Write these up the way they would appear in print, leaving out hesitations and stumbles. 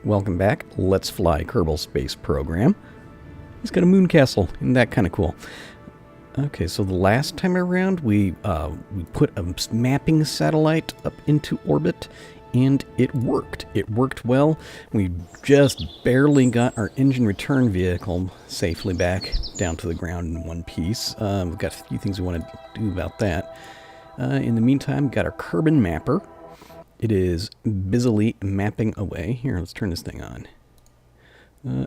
Welcome back. Let's Fly Kerbal Space Program. He's got a moon castle. Isn't that kind of cool? Okay, so the last time around we put a mapping satellite up into orbit, and it worked. It worked well. We just barely got our engine return vehicle safely back down to the ground in one piece. We've got a few things we want to do about that. In the meantime, we've got our Kerman mapper. It is busily mapping away. Here, let's turn this thing on.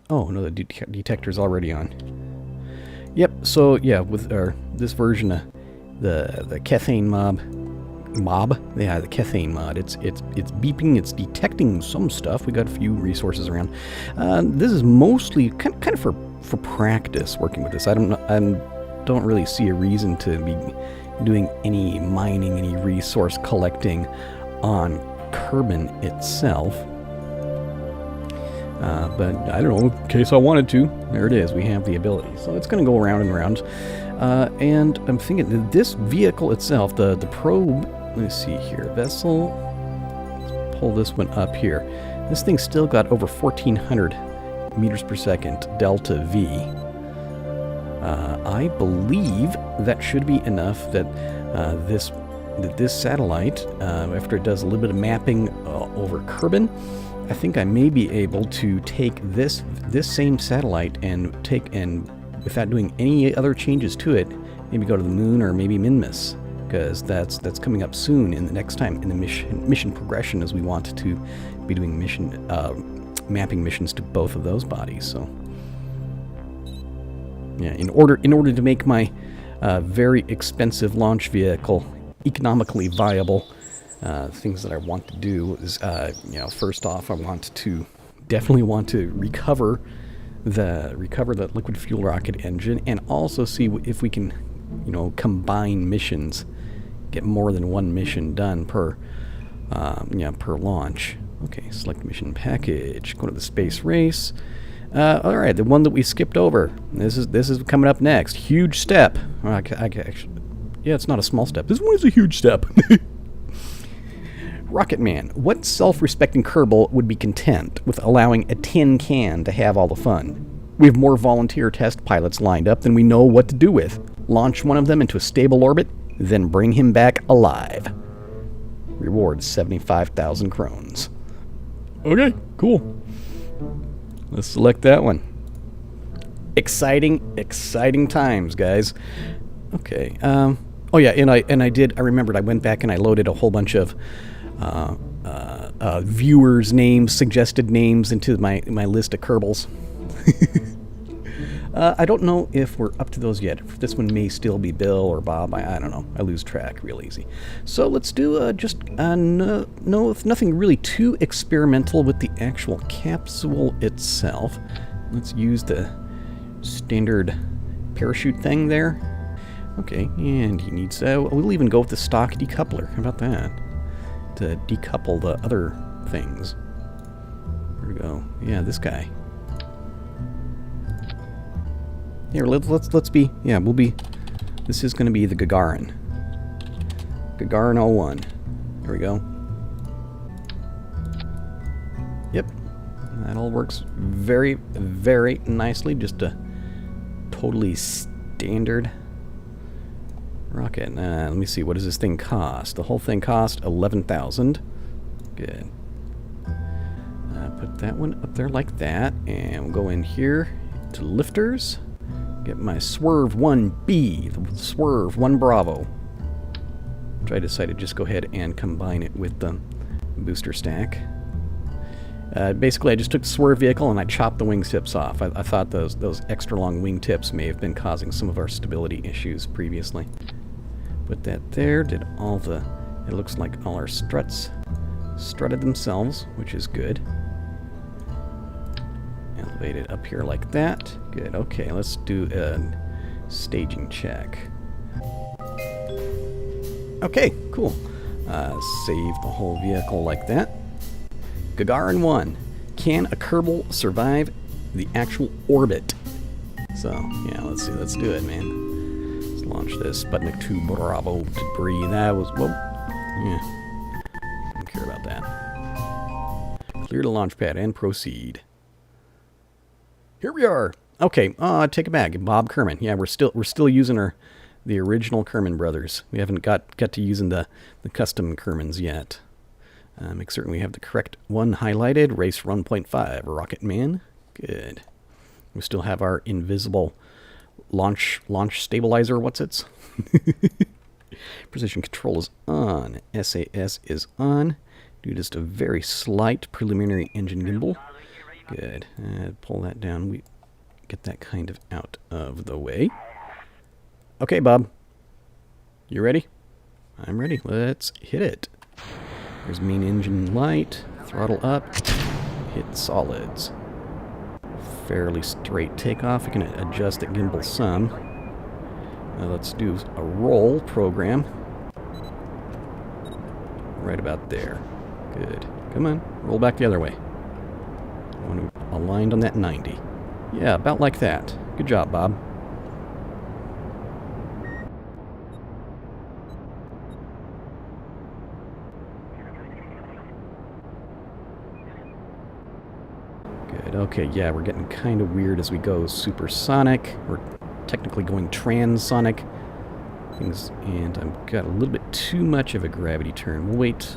Oh, no, the detector's already on. Yep, so yeah, with this version of the Cathane yeah, the Cathane mod, it's beeping, it's detecting some stuff. We got a few resources around. This is mostly kind of for practice working with this. I don't really see a reason to be doing any mining, any resource collecting on Kerman itself. But I don't know, in case I wanted to, there it is, we have the ability. So it's going to go around and around. And I'm thinking that this vehicle itself, the probe, let me see here, vessel, let's pull this one up here. This thing's still got over 1,400 meters per second delta V. I believe that should be enough that this satellite, after it does a little bit of mapping over Kerman, I think I may be able to take this same satellite and without doing any other changes to it, maybe go to the moon or maybe Minmus, because that's coming up soon in the next time in the mission progression, as we want to be doing mapping missions to both of those bodies. So yeah, in order to make my very expensive launch vehicle economically viable, things that I want to do is, first off, I definitely want to recover the liquid fuel rocket engine, and also see if we can, combine missions, get more than one mission done per launch. Okay, select mission package. Go to the space race. All right, the one that we skipped over. This is coming up next. Huge step. Well, actually, yeah, it's not a small step. This one is a huge step. Rocket Man, what self-respecting Kerbal would be content with allowing a tin can to have all the fun? We have more volunteer test pilots lined up than we know what to do with. Launch one of them into a stable orbit, then bring him back alive. Reward 75,000 crones. Okay, cool. Let's select that one. Exciting times, guys. Okay. Oh yeah, and I remembered I went back and I loaded a whole bunch of viewers' names, suggested names into my list of Kerbals. I don't know if we're up to those yet. This one may still be Bill or Bob. I don't know. I lose track real easy. So let's do nothing really too experimental with the actual capsule itself. Let's use the standard parachute thing there. Okay, and he needs, we'll even go with the stock decoupler. How about that? To decouple the other things. Where to go? Yeah, this guy. Here, let's be, yeah, we'll be, this is going to be the Gagarin 01. There we go. Yep, that all works very, very nicely. Just a totally standard rocket. Let me see, what does this thing cost? The whole thing cost 11,000. Good. Put that one up there like that, and we'll go in here to lifters. Get my Swerve 1B, the Swerve 1 Bravo. Which I decided to just go ahead and combine it with the booster stack. Basically, I just took the Swerve vehicle and I chopped the wingtips off. I thought those extra long wingtips may have been causing some of our stability issues previously. Put that there, did all the, it looks like all our struts strutted themselves, which is good. Elevate it up here like that. Good, okay, let's do a staging check. Okay, cool. Save the whole vehicle like that. Gagarin 1. Can a Kerbal survive the actual orbit? So, yeah, let's see, let's do it, man. Let's launch this Sputnik 2 Bravo debris. That was, whoa, yeah. Don't care about that. Clear the launch pad and proceed. Here we are. Okay, take it back. Bob Kerman. Yeah, we're still using the original Kerman brothers. We haven't got to using the custom Kermans yet. Make certain we have the correct one highlighted. Race 1.5, Rocket Man. Good. We still have our invisible launch stabilizer. What's its? Precision control is on. SAS is on. Do just a very slight preliminary engine gimbal. Good. Pull that down. We get that kind of out of the way. Okay, Bob. You ready? I'm ready. Let's hit it. There's main engine light. Throttle up. Hit solids. Fairly straight takeoff. We can adjust the gimbal some. Let's do a roll program. Right about there. Good. Come on. Roll back the other way. I want to aligned on that 90. Yeah, about like that. Good job, Bob. Good. Okay, yeah, we're getting kind of weird as we go supersonic. We're technically going transonic. And I've got a little bit too much of a gravity turn. We'll wait.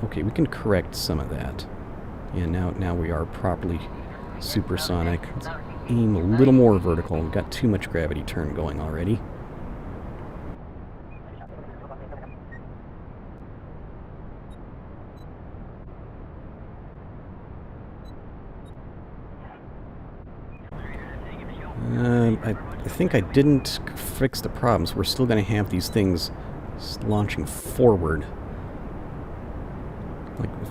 Okay, we can correct some of that. Yeah, now we are properly supersonic. Let's aim a little more vertical. We've got too much gravity turn going already. I think I didn't fix the problems. We're still going to have these things launching forward.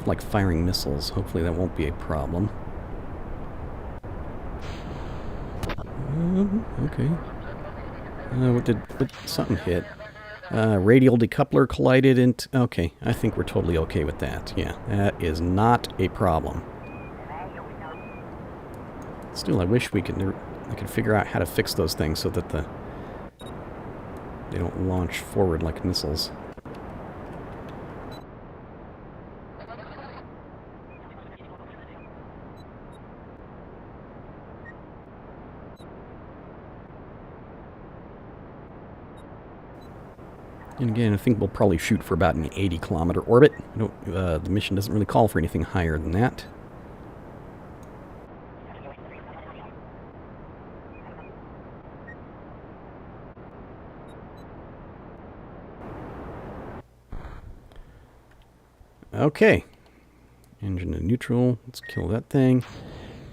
Like firing missiles. Hopefully that won't be a problem. Okay. What something hit? Radial decoupler collided into... Okay, I think we're totally okay with that. Yeah, that is not a problem. Still, I wish I could figure out how to fix those things so that they don't launch forward like missiles. And again, I think we'll probably shoot for about an 80-kilometer orbit. The mission doesn't really call for anything higher than that. Okay. Engine to neutral. Let's kill that thing.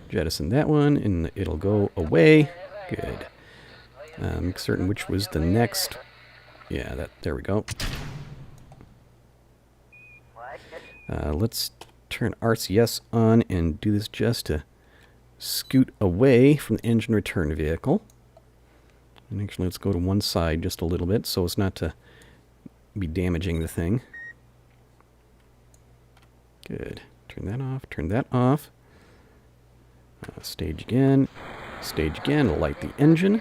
Jettison that one, and it'll go away. Good. Make certain which was the next... Yeah, there we go. Let's turn RCS on and do this just to scoot away from the engine return vehicle. And actually, let's go to one side just a little bit so as not to be damaging the thing. Good. Turn that off. Turn that off. Stage again. Stage again. Light the engine.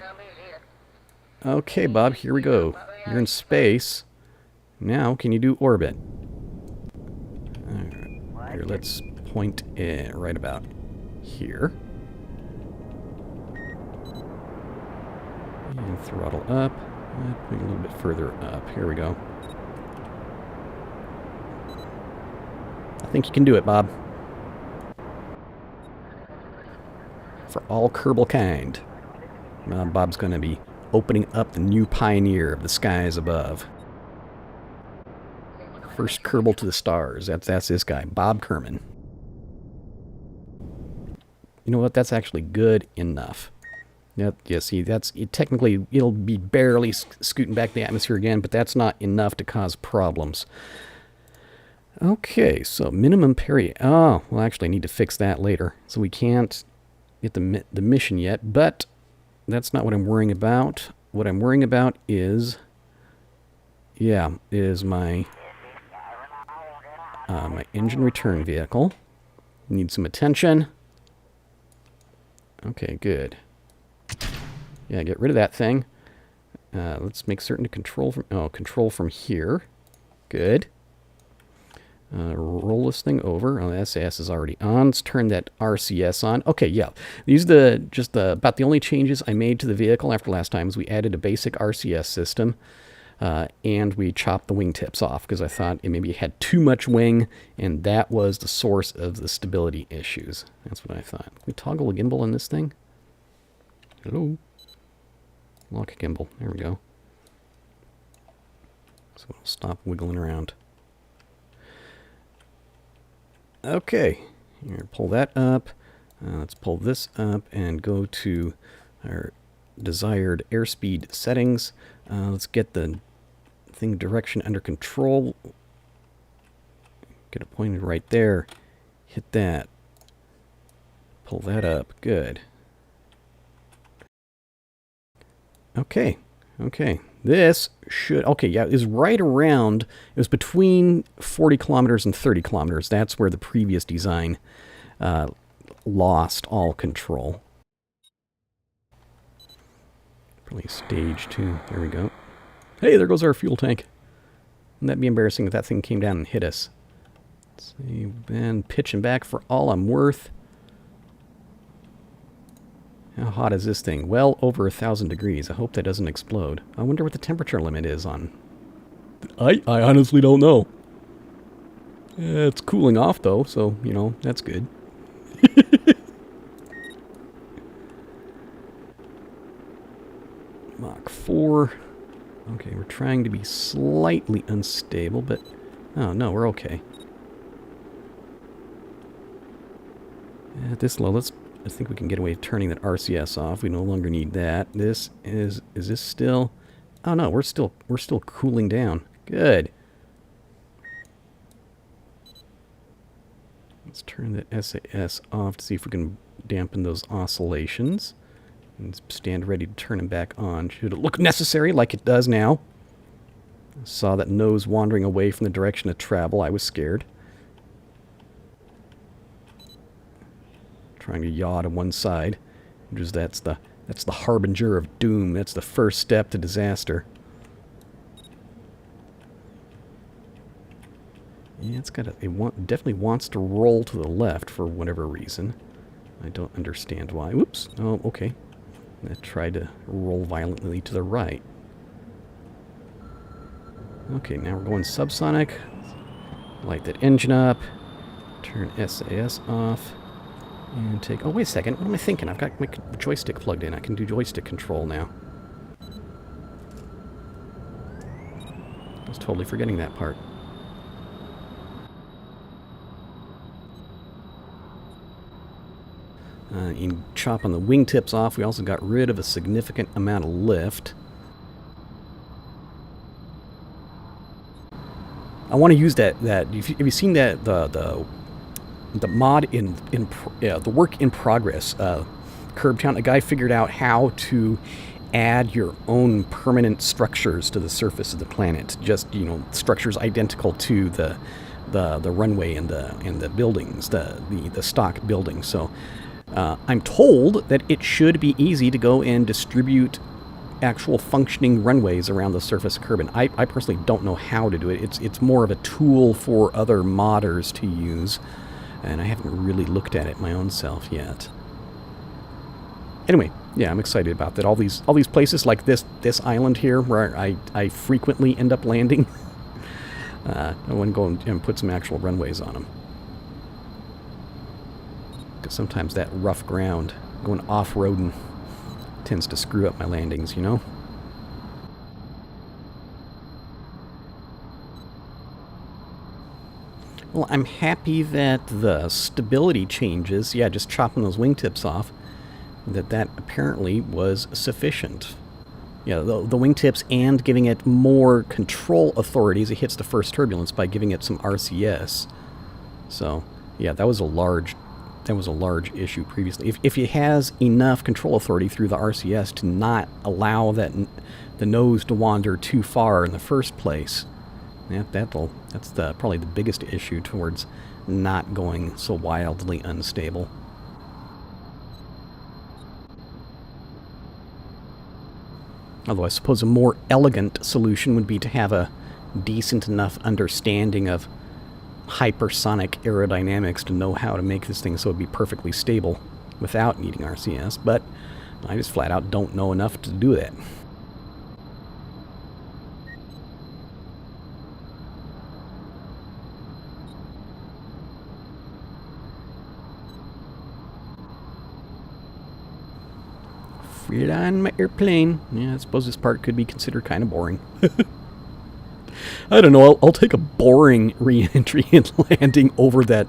Okay, Bob, here we go. You're in space. Now, can you do orbit? Alright. Here, let's point it right about here. And throttle up. Point a little bit further up. Here we go. I think you can do it, Bob. For all Kerbal kind. Bob's going to be opening up the new pioneer of the skies above. First Kerbal to the stars. That's this guy, Bob Kerman. You know what? That's actually good enough. Yeah, see, technically it'll be barely scooting back the atmosphere again, but that's not enough to cause problems. Okay, so minimum peri... Oh, well, actually I need to fix that later. So we can't get the mission yet, but that's not what I'm worrying about. What I'm worrying about is... Yeah, is my engine return vehicle. Need some attention. Okay, good. Yeah, get rid of that thing. Let's make certain to control from... Oh, control from here. Good. Roll this thing over. Oh, the SAS is already on. Let's turn that RCS on. Okay, yeah. These are about the only changes I made to the vehicle after last time is we added a basic RCS system. And we chopped the wingtips off because I thought it maybe had too much wing, and that was the source of the stability issues. That's what I thought. Can we toggle the gimbal on this thing? Hello? Lock gimbal. There we go. So we'll stop wiggling around. Okay. Here, pull that up. Let's pull this up and go to our desired airspeed settings. Let's get the thing direction under control. Get it pointed right there. Hit that. Pull that up. Good. Okay. Okay. This should... Okay, yeah, it was right around... It was between 40 kilometers and 30 kilometers. That's where the previous design lost all control. Probably stage 2. There we go. Hey, there goes our fuel tank. Wouldn't that be embarrassing if that thing came down and hit us? Let's see, been pitching back for all I'm worth. How hot is this thing? Well over 1,000 degrees. I hope that doesn't explode. I wonder what the temperature limit is on. I honestly don't know. It's cooling off though, so, you know, that's good. Mach 4. Okay, we're trying to be slightly unstable, but... Oh, no, we're okay. At this low, I think we can get away with turning that RCS off. We no longer need that. Is this still... Oh, no, we're still cooling down. Good. Let's turn the SAS off to see if we can dampen those oscillations. And stand ready to turn him back on. Should it look necessary like it does now? Saw that nose wandering away from the direction of travel. I was scared. Trying to yaw to one side. Just that's the harbinger of doom. That's the first step to disaster. Yeah, it definitely wants to roll to the left for whatever reason. I don't understand why. Whoops. Oh, okay. I tried to roll violently to the right. Okay, now we're going subsonic. Light that engine up. Turn SAS off. And take... Oh, wait a second. What am I thinking? I've got my joystick plugged in. I can do joystick control now. I was totally forgetting that part. In chopping the wingtips off, we also got rid of a significant amount of lift. I want to use that. Have you seen that the mod in the work in progress Curbtown? A guy figured out how to add your own permanent structures to the surface of the planet. Just, you know, structures identical to the runway and the buildings, the stock buildings. So. I'm told that it should be easy to go and distribute actual functioning runways around the surface of Kerman. I personally don't know how to do it. It's more of a tool for other modders to use, and I haven't really looked at it my own self yet. Anyway, yeah, I'm excited about that. All these places like this island here where I frequently end up landing. I want to go and put some actual runways on them. Sometimes that rough ground, going off-roading, tends to screw up my landings, you know? Well, I'm happy that the stability changes, yeah, just chopping those wingtips off, that apparently was sufficient. Yeah, the wingtips and giving it more control authority as it hits the first turbulence by giving it some RCS. So, yeah, that was a large issue previously. If it has enough control authority through the RCS to not allow the nose to wander too far in the first place, that's probably the biggest issue towards not going so wildly unstable. Although I suppose a more elegant solution would be to have a decent enough understanding of hypersonic aerodynamics to know how to make this thing so it'd be perfectly stable without needing RCS, but I just flat out don't know enough to do that. Fly on my airplane. Yeah, I suppose this part could be considered kind of boring. I don't know. I'll take a boring re-entry and landing over that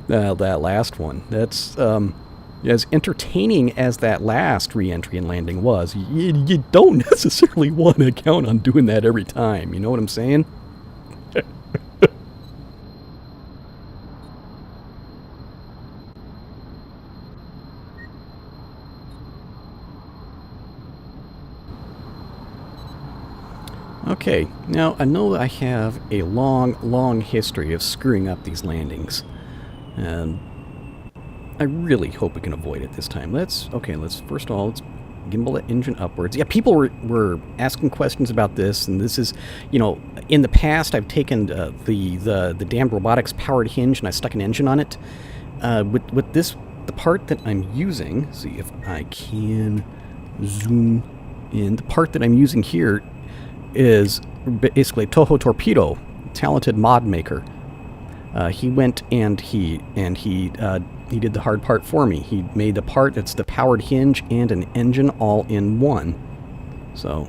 last one. That's as entertaining as that last re-entry and landing was. You don't necessarily want to count on doing that every time. You know what I'm saying? Okay, now I know I have a long history of screwing up these landings, and I really hope we can avoid it this time. Let's first of all, let's gimbal the engine upwards. Yeah, people were asking questions about this, and this is, you know, in the past I've taken the damned robotics powered hinge and I stuck an engine on it. With this, the part that I'm using, see if I can zoom in, the part that I'm using here is basically Toho Torpedo, talented mod maker. He went and he did the hard part for me. He made the part that's the powered hinge and an engine all in one. So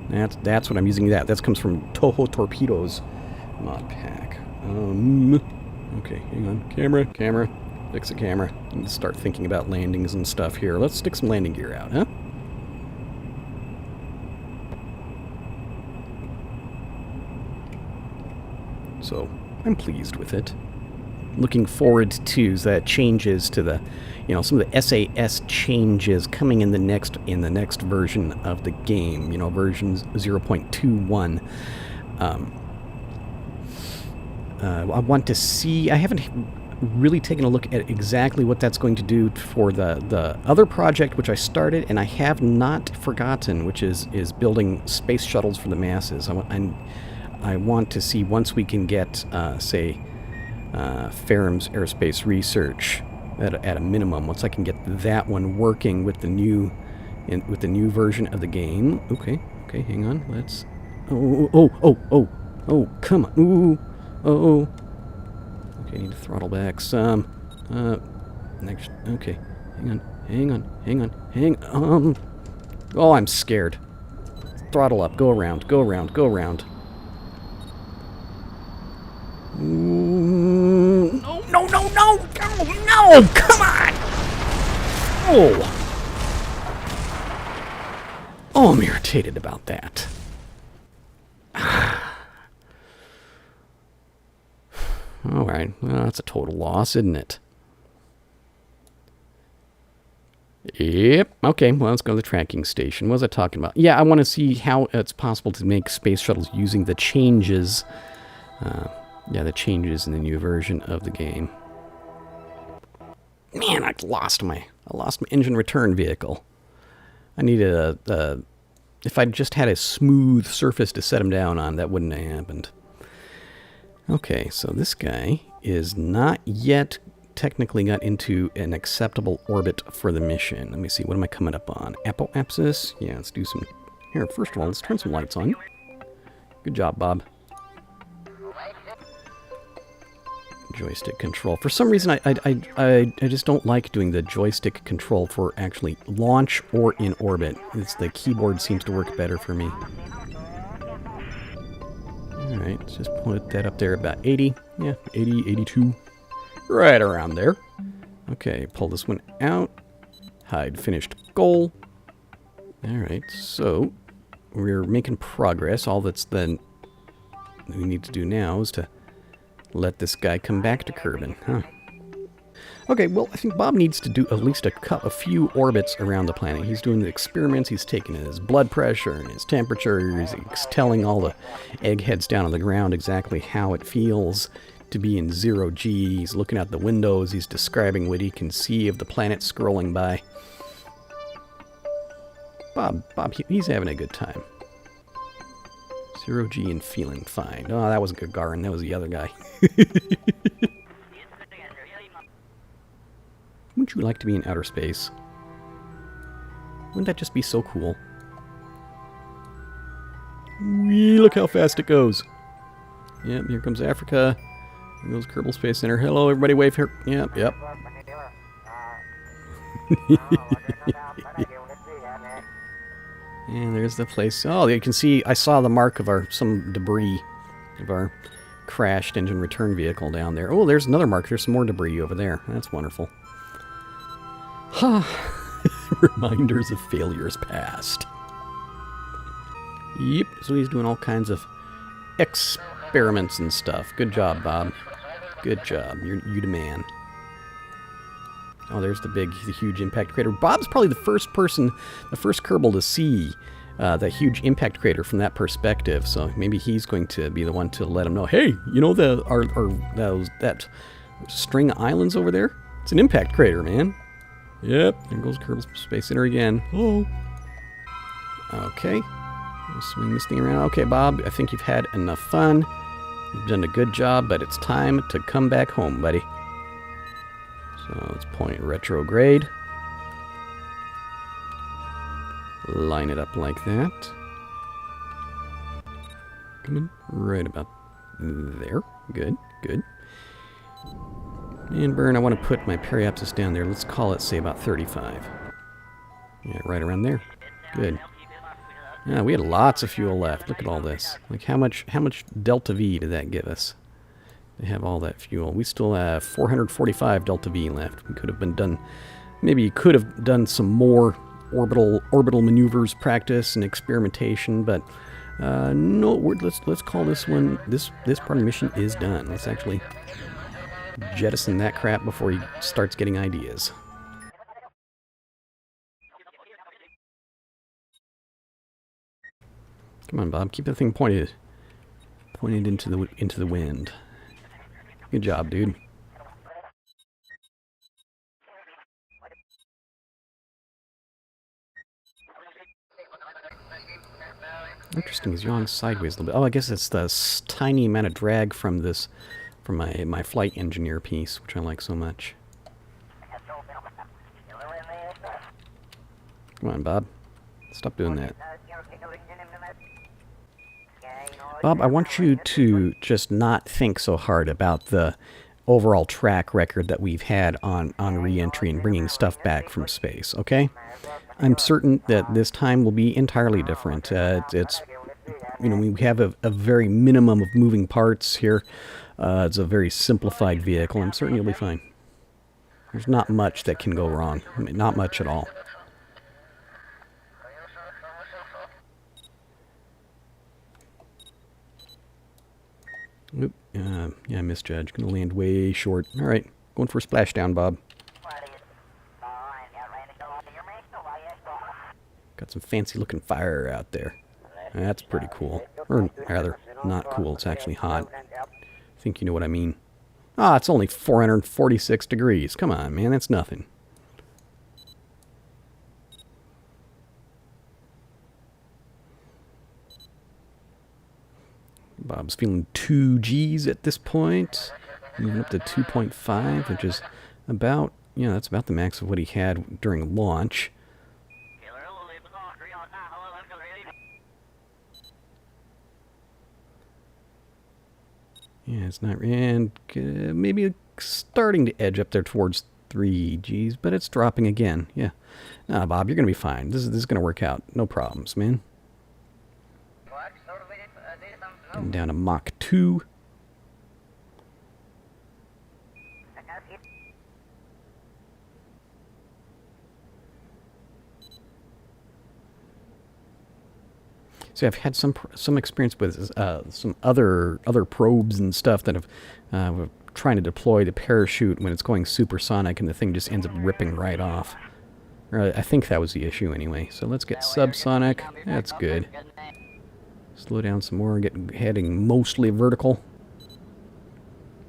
that's what I'm using. That comes from Toho Torpedo's mod pack. Okay, hang on. Camera, fix the camera. I need to start thinking about landings and stuff here. Let's stick some landing gear out, huh? So I'm pleased with it. Looking forward to the changes to the, you know, some of the SAS changes coming in the next version of the game. You know, version 0.21. I want to see. I haven't really taken a look at exactly what that's going to do for the other project which I started, and I have not forgotten, which is building space shuttles for the masses. I want to see, once we can get, say, Ferrum's Aerospace Research at a minimum, once I can get that one working with the new version of the game. Okay, hang on. Let's. Oh, come on. Ooh, oh. Okay, I need to throttle back some. Next. Okay, hang on. Oh, I'm scared. Throttle up. Go around. No! No! Come on! Oh, I'm irritated about that. All right, well, that's a total loss, isn't it? Yep. Okay, well, let's go to the tracking station. What was I talking about? Yeah, I want to see how it's possible to make space shuttles using the changes. The changes in the new version of the game. Man, I lost my engine return vehicle. I needed if I just had a smooth surface to set him down on, that wouldn't have happened. Okay, so this guy is not yet technically got into an acceptable orbit for the mission. Let me see, what am I coming up on? Apoapsis? Yeah, let's do some... Here, first of all, let's turn some lights on. Good job, Bob. Joystick control. For some reason, I just don't like doing the joystick control for actually launch or in orbit. The keyboard seems to work better for me. Alright, let's just put that up there about 80. Yeah, 80, 82. Right around there. Okay, pull this one out. Hide finished goal. Alright, so we're making progress. All that's then we need to do now is to let this guy come back to Kerman, huh? Okay, well, I think Bob needs to do at least a few orbits around the planet. He's doing the experiments, he's taking his blood pressure and his temperature, he's telling all the eggheads down on the ground exactly how it feels to be in 0G. He's looking out the windows, he's describing what he can see of the planet scrolling by. Bob, he's having a good time. 0G and feeling fine. Oh, that wasn't Gagarin. That was the other guy. Wouldn't you like to be in outer space? Wouldn't that just be so cool? Whee, look how fast it goes. Yep, here comes Africa. Here goes Kerbal Space Center. Hello, everybody, wave here. Yep, yep. And there's the place. Oh, you can see, I saw the mark of some debris of our crashed engine return vehicle down there. Oh, there's another mark. There's some more debris over there. That's wonderful. Reminders of failures past. Yep, so he's doing all kinds of experiments and stuff. Good job, Bob. Good job. You the man. Oh, there's the huge impact crater. Bob's probably the first Kerbal to see that huge impact crater from that perspective. So maybe he's going to be the one to let him know. Hey, you know that string of islands over there? It's an impact crater, man. Yep, there goes Kerbal Space Center again. Oh. Okay. Swing this thing around. Okay, Bob, I think you've had enough fun. You've done a good job, but it's time to come back home, buddy. So let's point retrograde. Line it up like that. Come in right about there. Good, good. And burn, I want to put my periapsis down there. Let's call it, say, about 35. Yeah, right around there. Good. Yeah, we had lots of fuel left. Look at all this. Like, how much delta V did that give us? To have all that fuel. We still have 445 delta V left. We could have been done. Maybe you could have done some more orbital maneuvers practice and experimentation, but no. Let's call this one. This part of the mission is done. Let's actually jettison that crap before he starts getting ideas. Come on, Bob. Keep that thing pointed into the wind. Good job, dude. Interesting. He's yawing sideways a little bit. Oh, I guess it's the tiny amount of drag from my flight engineer piece, which I like so much. Come on, Bob. Stop doing that. Bob, I want you to just not think so hard about the overall track record that we've had on re-entry and bringing stuff back from space, okay? I'm certain that this time will be entirely different. It's we have a very minimum of moving parts here. It's a very simplified vehicle. I'm certain you'll be fine. There's not much that can go wrong. I mean, not much at all. Oop, yeah, I misjudged. Gonna land way short. Alright, going for a splashdown, Bob. Got some fancy looking fire out there. That's pretty cool. Or rather, not cool, it's actually hot. I think you know what I mean. Ah, it's only 446 degrees. Come on, man, that's nothing. Bob's feeling 2 Gs at this point. Moving up to 2.5, which is about, that's about the max of what he had during launch. Yeah, it's not, and maybe starting to edge up there towards 3 Gs, but it's dropping again. Yeah. Nah, Bob, you're going to be fine. This is going to work out. No problems, man. Getting down to Mach 2. So I've had some experience with some other probes and stuff that have trying to deploy the parachute when it's going supersonic and the thing just ends up ripping right off. Or I think that was the issue anyway. So let's get subsonic. That's good. Slow down some more, heading mostly vertical.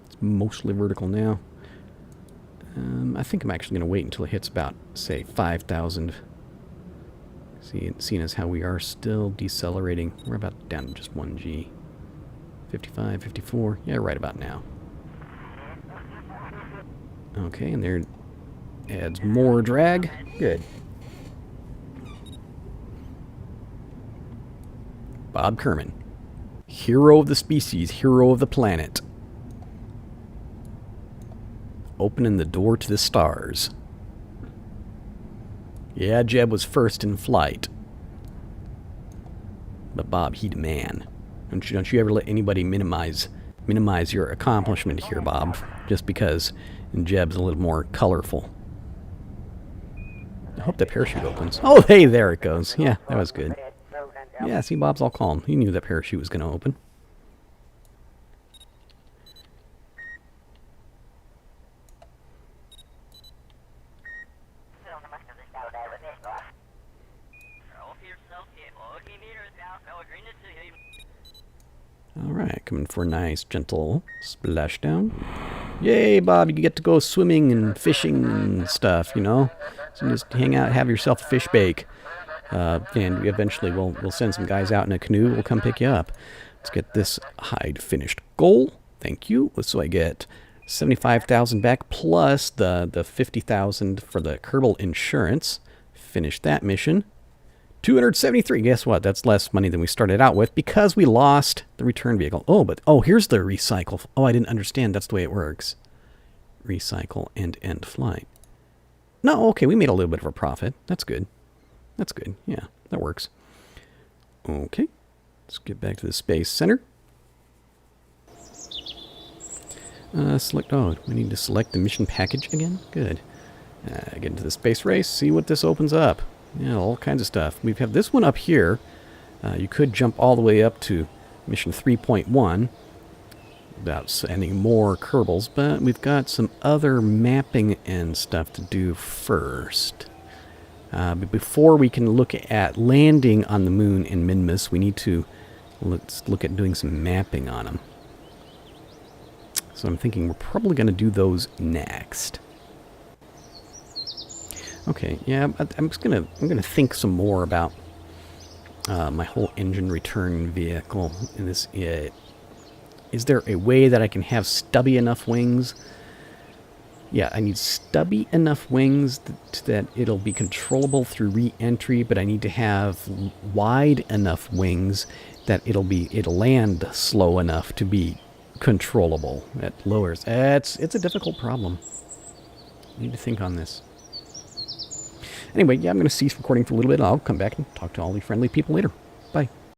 It's mostly vertical now. I think I'm actually going to wait until it hits about, say, 5,000. Seeing as how we are still decelerating. We're about down to just 1G. 55, 54. Yeah, right about now. Okay, and there adds more drag. Good. Bob Kerman. Hero of the species, hero of the planet. Opening the door to the stars. Yeah, Jeb was first in flight. But Bob, he the man. Don't you ever let anybody minimize your accomplishment here, Bob, just because Jeb's a little more colorful. I hope the parachute opens. Oh, hey, there it goes. Yeah, that was good. Yeah, see, Bob's all calm. He knew that parachute was going to open. Alright, coming for a nice, gentle splashdown. Yay, Bob, you get to go swimming and fishing and stuff, you know? So just hang out, have yourself a fish bake. And eventually we'll send some guys out in a canoe. We'll come pick you up. Let's get this hide finished goal. Thank you. So I get 75,000 back plus the 50,000 for the Kerbal insurance. Finish that mission. 273. Guess what? That's less money than we started out with because we lost the return vehicle. Oh, here's the recycle. Oh, I didn't understand. That's the way it works. Recycle and end flight. No, okay, we made a little bit of a profit. That's good. That's good. Yeah, that works. Okay, let's get back to the Space Center. We need to select the mission package again. Good. Get into the space race, see what this opens up. Yeah, all kinds of stuff. We have this one up here. You could jump all the way up to mission 3.1 without sending more Kerbals, but we've got some other mapping and stuff to do first. But before we can look at landing on the moon in Minmus, we need to let's look at doing some mapping on them. So I'm thinking we're probably going to do those next. Okay, yeah, I'm gonna think some more about my whole engine return vehicle in this. Is there a way that I can have stubby enough wings? Yeah, I need stubby enough wings that it'll be controllable through re-entry, but I need to have wide enough wings that it'll land slow enough to be controllable at lowers. It's a difficult problem. I need to think on this. Anyway, yeah, I'm going to cease recording for a little bit. I'll come back and talk to all the friendly people later. Bye.